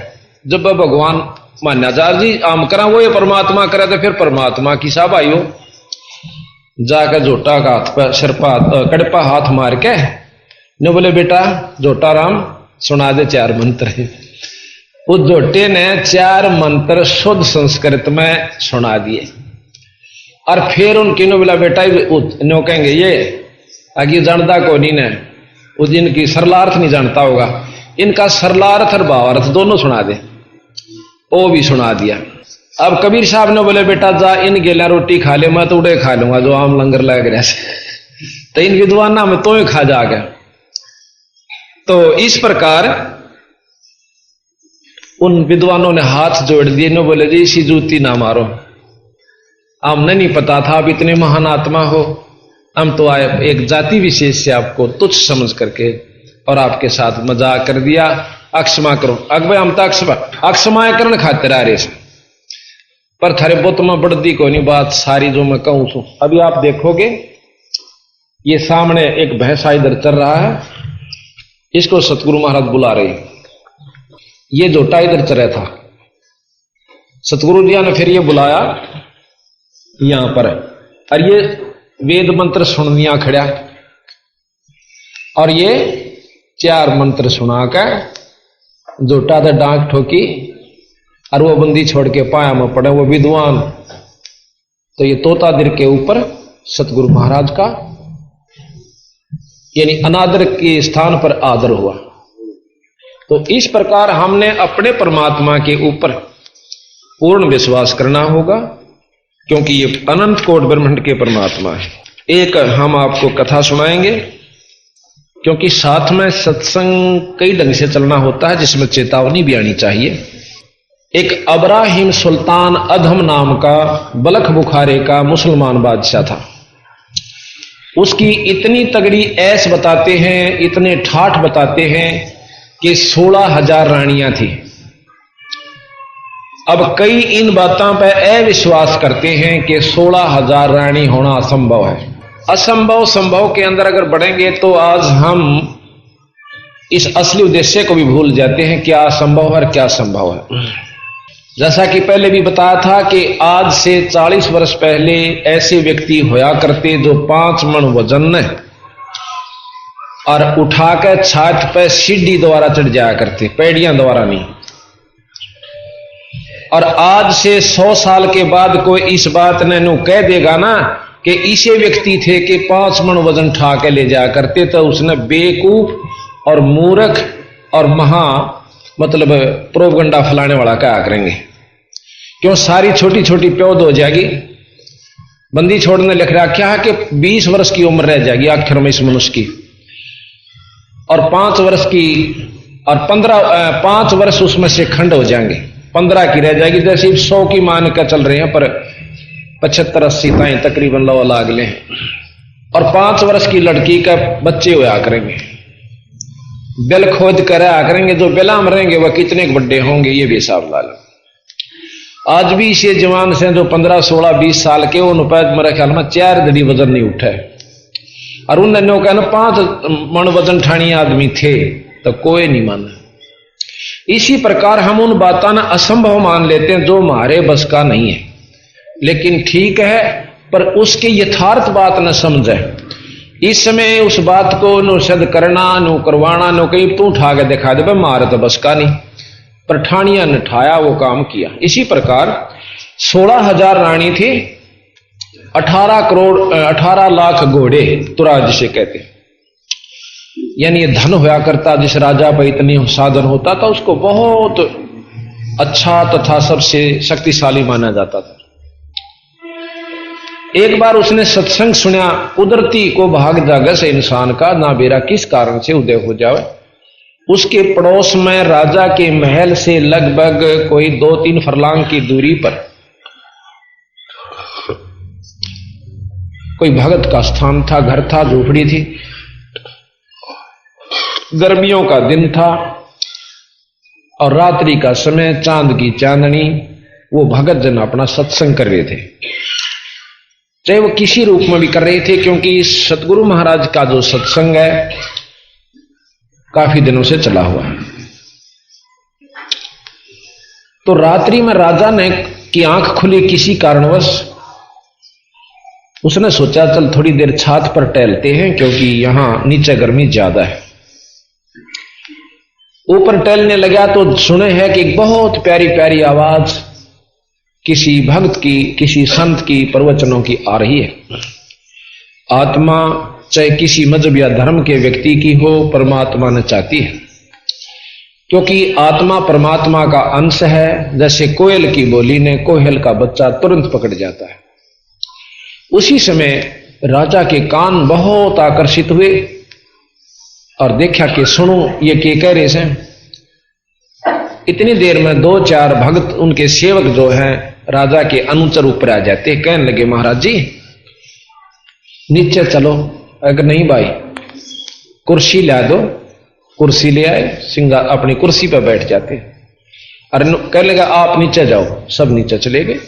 जब भगवान मान्याचार्य जी आम करा वो ये परमात्मा करे, तो फिर परमात्मा की साहब आइयो जाकर जोटा का हाथ पर सिर पर कड़पा हाथ मार के ने बोले बेटा जोटा राम सुना दे 4 मंत्र। उस जोटे ने 4 मंत्र शुद्ध संस्कृत में सुना दिए। और फिर उनकी ने बोला बेटा नो कहेंगे ये आगे जानता को नहीं ने, उस दिन की सरलार्थ नहीं जानता होगा, इनका सरलार्थ और भावार्थ दोनों सुना दे। वो भी सुना दिया। अब कबीर साहब ने बोले बेटा जा इन गेला रोटी खा ले, मैं तो उड़े खा लूंगा जो आम लंगर लग रहा है। तो इन विद्वाना में तो ही खा जा गया। तो इस प्रकार उन विद्वानों ने हाथ जोड़ दिए, ने बोले जी इसी जूती ना मारो, हमने नहीं पता था आप इतने महान आत्मा हो, हम तो आए एक जाति विशेष से आपको तुच्छ समझ करके और आपके साथ मजाक कर दिया, अक्षमा करो। भाई हम तो अक्षमा करने खातिर आ रहे से, पर थारे बुत में बढ़ती कोई नहीं बात सारी जो मैं कहूं छू। अभी आप देखोगे ये सामने एक भैंसा इधर चल रहा है, इसको सतगुरु महाराज बुला रहे। ये जोटा इधर चल रहा था, सतगुरु जी ने फिर ये बुलाया यहां पर, और ये वेद मंत्र सुन दिया खड़ा, और ये 4 मंत्र सुनाकर जोटा था डांक ठोकी, और वो बंदी छोड़ के पाया में पड़े वो विद्वान। तो ये तोता दिर के ऊपर सतगुरु महाराज का यानी अनादर के स्थान पर आदर हुआ। तो इस प्रकार हमने अपने परमात्मा के ऊपर पूर्ण विश्वास करना होगा, क्योंकि ये अनंत कोट ब्रह्मांड के परमात्मा है। एक हम आपको कथा सुनाएंगे, क्योंकि साथ में सत्संग कई ढंग से चलना होता है जिसमें चेतावनी भी आनी चाहिए। एक अब्राहिम सुल्तान अधम नाम का बलख बुखारे का मुसलमान बादशाह था। उसकी इतनी तगड़ी ऐश बताते हैं, इतने ठाठ बताते हैं कि 16,000 रानियां थी। अब कई इन बातों पर अविश्वास करते हैं कि 16,000 रानी होना असंभव है। असंभव संभव के अंदर अगर बढ़ेंगे तो आज हम इस असली उद्देश्य को भी भूल जाते हैं, क्या असंभव है और क्या संभव है। जैसा कि पहले भी बताया था कि आज से 40 वर्ष पहले ऐसे व्यक्ति होया करते जो 5 मन वजन और उठाकर छात पर सीढ़ी द्वारा चढ़ जाया करते, पैड़ियां द्वारा नहीं। और आज से 100 साल के बाद कोई इस बात ने नु कह देगा ना कि इसे व्यक्ति थे कि 5 मन वजन उठा के ले जाया करते, तो उसने बेवकूफ और मूर्ख और महा मतलब प्रोपगंडा फैलाने वाला क्या करेंगे। क्यों सारी छोटी छोटी प्योद हो जाएगी। बंदी छोड़ने लिख रहा क्या है कि 20 वर्ष की उम्र रह जाएगी आखिर में इस मनुष्य की, और 5 वर्ष की और 5 वर्ष उसमें से खंड हो जाएंगे, 15 की रह जाएगी। जैसे 100 की मान का चल रहे हैं, पर 75-80 ताई तकरीबन लो लाग ले, और 5 वर्ष की लड़की का बच्चे होया करेंगे। बिल खोद कर आया करेंगे, जो बिला में रहेंगे वह कितने बड़े होंगे ये भी हिसाब ला लो। आज भी इसे जवान से जो 15, 16, 20 साल के उन पर मेरे ख्याल में 4 घड़ी वजन नहीं उठे, और उन्होंने कहना 5 मन वजन ठानी आदमी थे, तो कोई नहीं माना। इसी प्रकार हम उन बातों ना असंभव मान लेते हैं जो हमारे बस का नहीं है, लेकिन ठीक है पर उसके यथार्थ बात न समझे। इस समय उस बात को नो सिद्ध करना, नो करवाना, नो कहीं तू उठा के दिखा दे मारे तो बस का नहीं, पर ठानिया ने ठाया वो काम किया। इसी प्रकार 16,000 रानी थी, 18 लाख घोड़े तुरा जिसे कहते, यानी ये धन होया करता। जिस राजा पर इतनी साधन होता था उसको बहुत अच्छा तथा सबसे शक्तिशाली माना जाता था। एक बार उसने सत्संग सुना, कुदरती को भाग जागे से इंसान का ना बेरा किस कारण से उदय हो जावे। उसके पड़ोस में राजा के महल से लगभग कोई 2-3 फरलांग की दूरी पर कोई भगत का स्थान था, घर था, झोपड़ी थी। गर्मियों का दिन था और रात्रि का समय, चांद की चांदनी। वो भगत जन अपना सत्संग कर रहे थे। चाहे वो किसी रूप में भी कर रहे थे, क्योंकि सतगुरु महाराज का जो सत्संग है काफी दिनों से चला हुआ है। तो रात्रि में राजा ने की आंख खुली किसी कारणवश, उसने सोचा चल थोड़ी देर छात पर टहलते हैं, क्योंकि यहां नीचे गर्मी ज्यादा है। ऊपर टहलने लगा तो सुने है कि एक बहुत प्यारी प्यारी आवाज किसी भक्त की, किसी संत की प्रवचनों की आ रही है। आत्मा चाहे किसी मजहब या धर्म के व्यक्ति की हो, परमात्मा ने चाहती है, क्योंकि आत्मा परमात्मा का अंश है। जैसे कोयल की बोली ने कोयल का बच्चा तुरंत पकड़ जाता है। उसी समय राजा के कान बहुत आकर्षित हुए और देखा कि सुनो ये क्या कह रहे हैं। इतनी देर में 2-4 भक्त, उनके सेवक जो हैं राजा के अनुचर ऊपर आ जाते, कहने लगे महाराज जी नीचे चलो। अगर नहीं भाई कुर्सी ला दो, कुर्सी ले आए, सिंगा अपनी कुर्सी पर बैठ जाते। अरे कह लेगा आप नीचे जाओ, सब नीचे चले गए।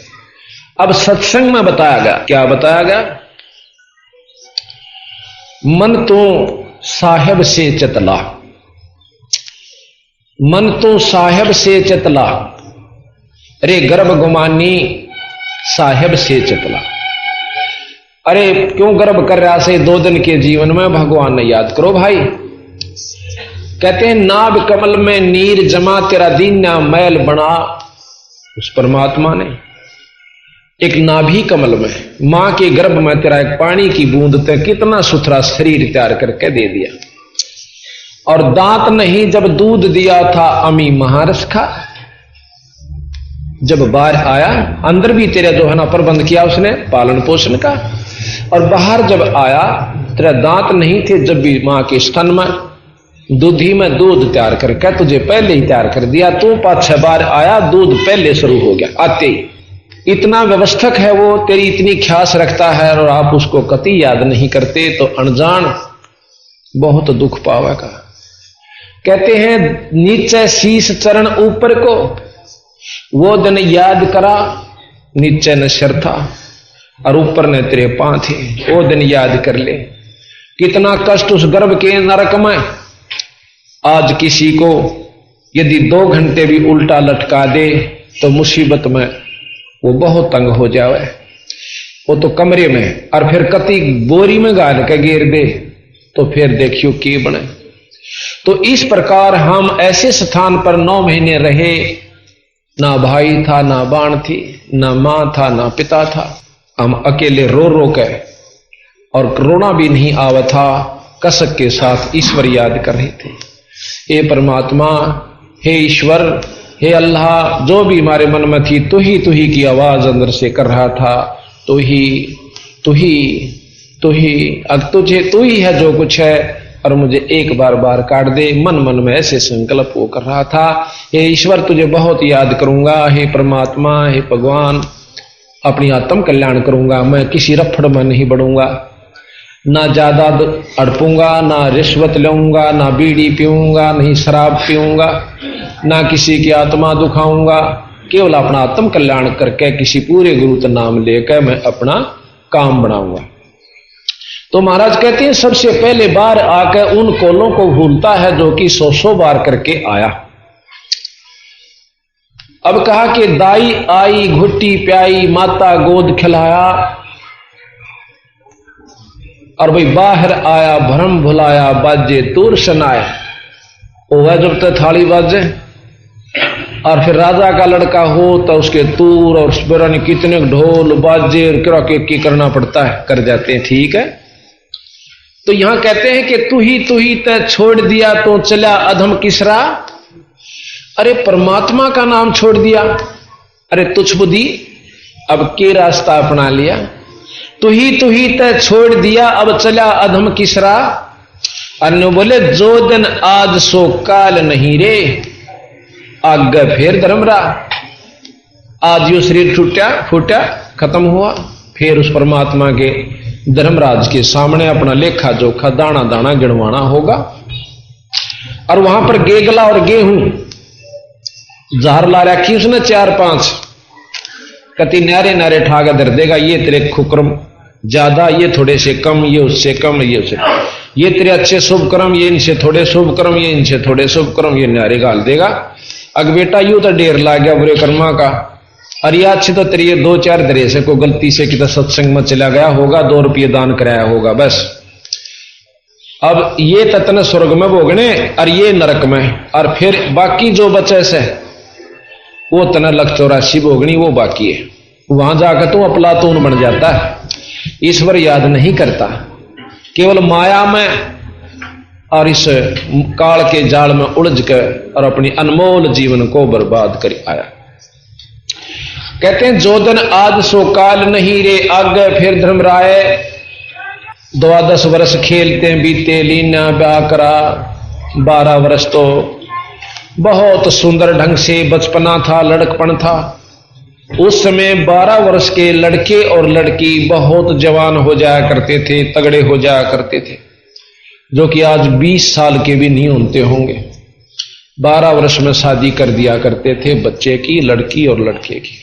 अब सत्संग में बताया गया, क्या बताया गया? मन तो साहेब से चतला, मन तो साहेब से चतला, अरे गर्भ गुमानी साहेब से चतला। अरे क्यों गर्भ कर रहा से 2 दिन के जीवन में, भगवान ने याद करो भाई। कहते हैं नाभ कमल में नीर जमा, तेरा दीना मैल बना। उस परमात्मा ने एक नाभि कमल में, मां के गर्भ में तेरा एक पानी की बूंद ते कितना सुथरा शरीर तैयार करके दे दिया। और दांत नहीं जब दूध दिया था अमी महारस खा। जब बाहर आया, अंदर भी तेरे जो है ना प्रबंध किया उसने पालन पोषण का, और बाहर जब आया तेरा दांत नहीं थे जब भी मां के स्तन में, दूधी में दूध तैयार करके तुझे पहले ही तैयार कर दिया। तू 5-6 बार आया, दूध पहले शुरू हो गया आते ही। इतना व्यवस्थक है वो, तेरी इतनी ख्यास रखता है और आप उसको कति याद नहीं करते, तो अनजान बहुत दुख पावेगा। कहते हैं नीचे शीश चरण ऊपर को, वो दिन याद करा नीचे न सिर था और ऊपर ने तेरे पांव थे, वो दिन याद कर ले। कितना कष्ट उस गर्भ के नरक में। आज किसी को यदि 2 घंटे भी उल्टा लटका दे तो मुसीबत में वो बहुत तंग हो जावे। वो तो कमरे में, और फिर कति बोरी में गाल के गिर दे तो फिर देखियो की बने। तो इस प्रकार हम ऐसे स्थान पर 9 महीने रहे, ना भाई था, ना बाण थी, ना मां था, ना पिता था। हम अकेले रो रो के, और रोना भी नहीं आवा था, कसक के साथ ईश्वर याद कर रहे थे। हे परमात्मा, हे ईश्वर, हे अल्लाह, जो भी हमारे मन में थी तू ही की आवाज अंदर से कर रहा था। तू ही अब तुझे तू ही है जो कुछ है, और मुझे एक बार काट दे। मन में ऐसे संकल्प वो कर रहा था। हे ईश्वर, तुझे बहुत याद करूंगा। हे परमात्मा, हे भगवान, अपनी आत्म कल्याण करूंगा। मैं किसी रफड़ में नहीं बढ़ूंगा, ना ज्यादा अड़पूंगा, ना रिश्वत लूंगा, ना बीड़ी पीऊंगा, नहीं शराब पीऊंगा, ना किसी की आत्मा दुखाऊंगा। केवल अपना आत्म कल्याण करके किसी पूरे गुरु का नाम लेकर मैं अपना काम बनाऊंगा। तो महाराज कहते हैं सबसे पहले बार आकर उन कोलों को भूलता है जो कि 100 बार करके आया। अब कहा कि दाई आई घुट्टी प्याई, माता गोद खिलाया, और भाई बाहर आया भरम भुलाया, बाजे तूर सुनाया। वह जब तक थाली बाजे, और फिर राजा का लड़का हो तो उसके तूर और पुराने कितने ढोल बाजे और किरा की करना पड़ता है, कर जाते हैं। ठीक है, तो यहां कहते हैं कि तू ही तय छोड़ दिया तो चला अधम किसरा। अरे परमात्मा का नाम छोड़ दिया, अरे तुच्छ बुद्धि, अब के रास्ता अपना लिया। तू ही तय छोड़ दिया, अब चला अधम किसरा। अन्य बोले जो दिन आज सो काल नहीं रे, आगे फिर धर्मरा। आज यो शरीर फूटा खत्म हुआ, फिर उस परमात्मा के धर्मराज के सामने अपना लेखा जोखा दाना दाना गिनवाना होगा। और वहां पर गेगला और गेहूं जार ला रखी उसने 4-5, कति नारे नारे ठागा धर देगा, ये तेरे खुक्रम ज्यादा, ये थोड़े से कम, ये उससे कम, ये उससे, ये तेरे अच्छे शुभ कर्म, ये इनसे थोड़े शुभ कर्म, ये इनसे थोड़े शुभ कर्म, ये नारे गाल देगा। अग बेटा यूं तो ढेर ला गया बुरे कर्मा का, और ये अच्छे तो तेरे 2-4 दरे से को गलती से कितना सत्संग में चला गया होगा, 2 रुपये दान कराया होगा बस। अब ये ततन स्वर्ग में भोगने और ये नरक में, और फिर बाकी जो बचे से वो तना 184 भोगनी, वो बाकी है। वहां जाकर तू अफलातून बन जाता है, ईश्वर याद नहीं करता, केवल माया में और इस काल के जाल में उलझ कर और अपनी अनमोल जीवन को बर्बाद कर आया। कहते हैं जो दिन आज सो काल नहीं रे, आगे फिर धर्मराय 12 वर्ष खेलते बीते, लीना ब्याह करा 12 वर्ष तो बहुत सुंदर ढंग से बचपना था, लड़कपन था। उस समय 12 वर्ष के लड़के और लड़की बहुत जवान हो जाया करते थे, तगड़े हो जाया करते थे, जो कि आज 20 साल के भी नहीं होते होंगे। 12 वर्ष में शादी कर दिया करते थे बच्चे की, लड़की और लड़के की।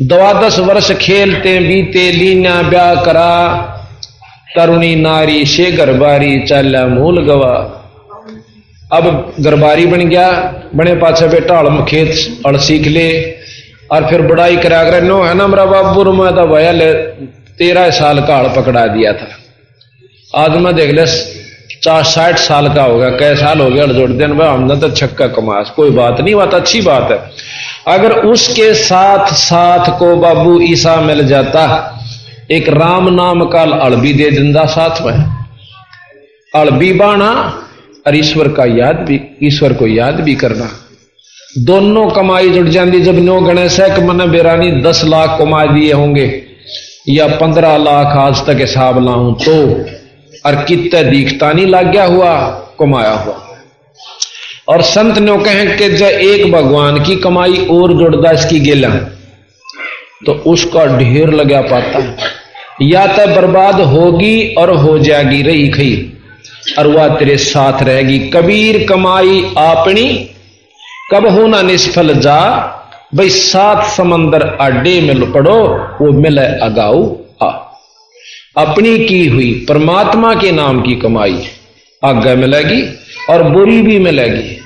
12 वर्ष खेलते बीते, लीना ब्याह करा, तरुणी नारी से गरबारी, चाला मूल गवा। अब गरबारी बन गया, बने पाछे बेटा हड़ खेत हड़ सीख ले, और फिर बड़ाई करा कर नो है ना मेरा बाबू रुमा था भैया ले 13 साल का हड़ पकड़ा दिया था। आज मैं देख ले 60 साल का हो गया, कै साल हो गया हड़ जोड़ देन भाई, हमने तो छक्का कमास, कोई बात नहीं, बात अच्छी बात है। अगर उसके साथ साथ को बाबू ईसा मिल जाता, एक राम नाम का अड़ भी दे दिंदा साथ में, अड़ भी बाना और ईश्वर का याद भी, ईश्वर को याद भी करना, दोनों कमाई जुड़ जाती। जब नो गणेश है कि मैंने बेरानी 10 लाख कमा दिए होंगे या 15 लाख आज तक हिसाब लाऊं तो, और कितने दीखता नहीं लग गया हुआ कमाया हुआ। और संत ने कहें कि जब एक भगवान की कमाई और जोड़दा इसकी गेला तो उसका ढेर लगा पाता है, या तो बर्बाद होगी और हो जाएगी रही खई, और वह तेरे साथ रहेगी। कबीर कमाई आपनी कब होना निष्फल जा, भाई 7 समंदर आडे मिल पड़ो, वो मिले अगाऊ आ। अपनी की हुई परमात्मा के नाम की कमाई आगे मिलेगी और बुरी भी मिलेगी,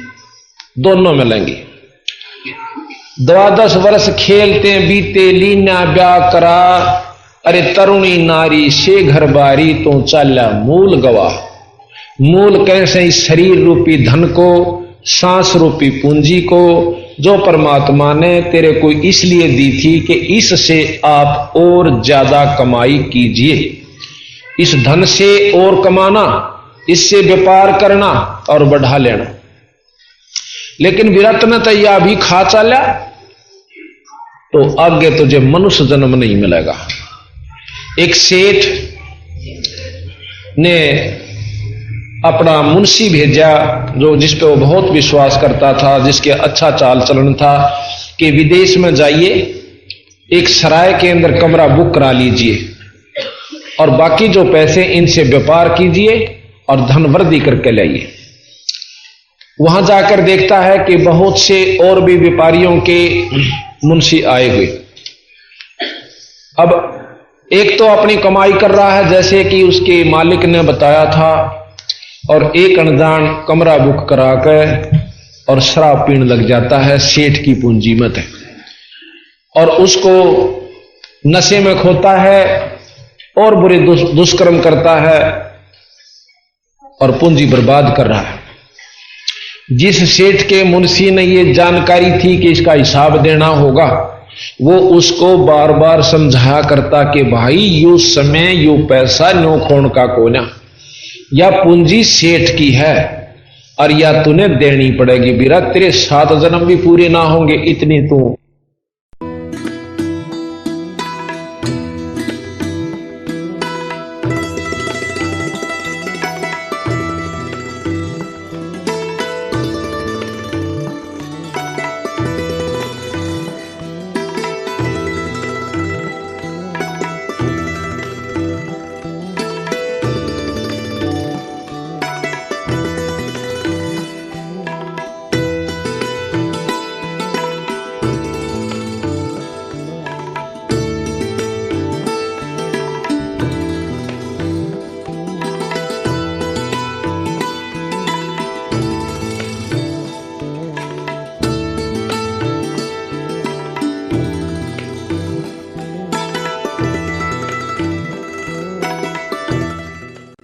दोनों मिलेंगी। 12 वर्ष खेलते बीते, लीना ब्याह करा, अरे तरुणी नारी से घर बारी, तो चाला मूल गवा। मूल कैसे, इस शरीर रूपी धन को, सांस रूपी पूंजी को, जो परमात्मा ने तेरे को इसलिए दी थी कि इससे आप और ज्यादा कमाई कीजिए, इस धन से और कमाना, इससे व्यापार करना और बढ़ा लेना। लेकिन विरत ने तो यह भी खा चाला तो आगे तुझे मनुष्य जन्म नहीं मिलेगा। एक सेठ ने अपना मुंशी भेजा, जो जिस पे वो बहुत विश्वास करता था, जिसके अच्छा चाल चलन था, कि विदेश में जाइए, एक सराय के अंदर कमरा बुक करा लीजिए और बाकी जो पैसे इनसे व्यापार कीजिए और धन वृद्धि करके लाइए। वहां जाकर देखता है कि बहुत से और भी व्यापारियों के मुंशी आए हुए। अब एक तो अपनी कमाई कर रहा है जैसे कि उसके मालिक ने बताया था, और एक अनजान कमरा बुक करा कर और शराब पीने लग जाता है, सेठ की पूंजी मत है, और उसको नशे में खोता है और बुरे दुष्कर्म करता है और पूंजी बर्बाद कर रहा है। जिस सेठ के मुंशी ने ये जानकारी थी कि इसका हिसाब देना होगा, वो उसको बार बार समझाया करता कि भाई यू समय यू पैसा नो खोण का कोना, या पूंजी सेठ की है और या तूने देनी पड़ेगी। बीरा तेरे 7 जन्म भी पूरे ना होंगे, इतनी तू